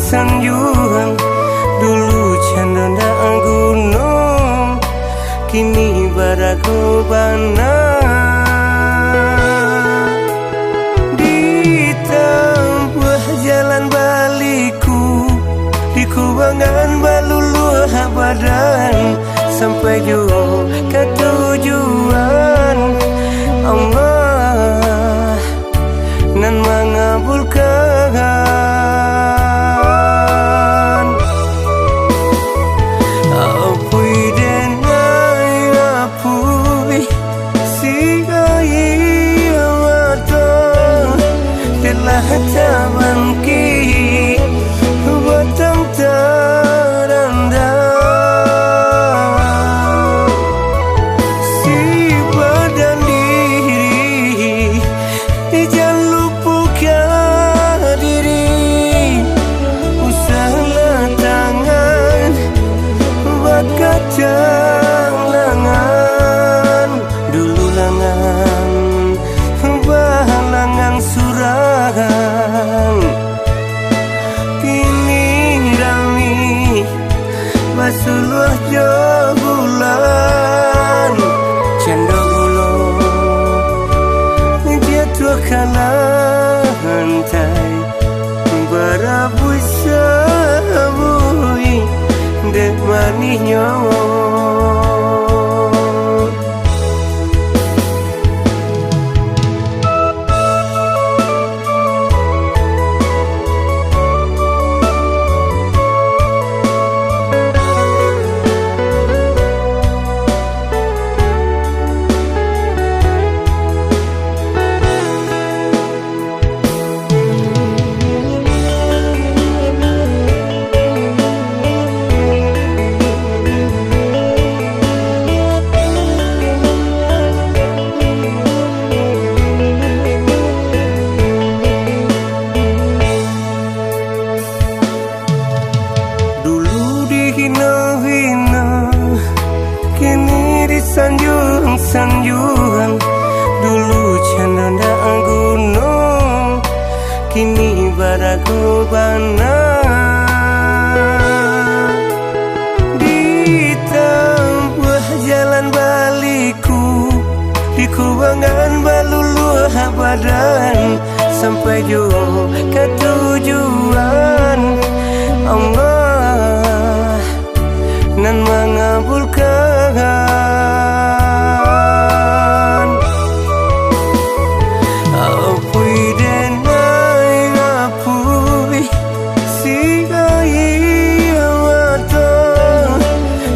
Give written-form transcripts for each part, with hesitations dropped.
sanjungan. Dulu candana gunung, kini baraku bana. Di tempuh jalan baliku, di kubangan baluluh badan, sampai juga ke tujuan. Allah nan mengabulkan. Apui denai apui sigai awata telah tabangki batang teranda. Si badan diri jangan lupakan diri, usahlah tangan buat kacang langan. Dulu langan bahalangan surang, kini rami basuluh bulan. Cendol gulung jatuh kalah hantai, berabui sabui dek manisnya. Hina-hina kini disanjung-sanjung. Dulu candana gunung, kini baraku bana. Di tempuh jalan baliku, di kubangan baluluh badan, sampai juga ke tujuan. Allah nan mengabulkan. Apui denai apui sigai awata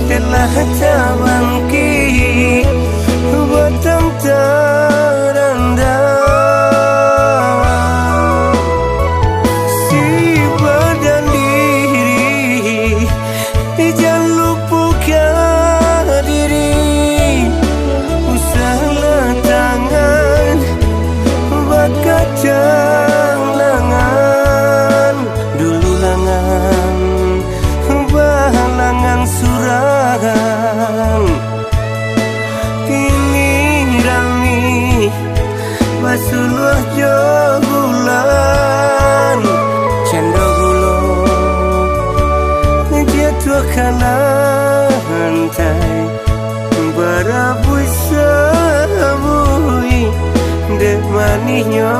telah tabangki batang teranda. Si badan diri jangan lupakan diri, usahlah tangan buat kacang langan. Dulu langan bahalangan surang, kini rami basuluh bulan. Cendol gulung jatuh kalah hantai, berabui sabui dek manisnya.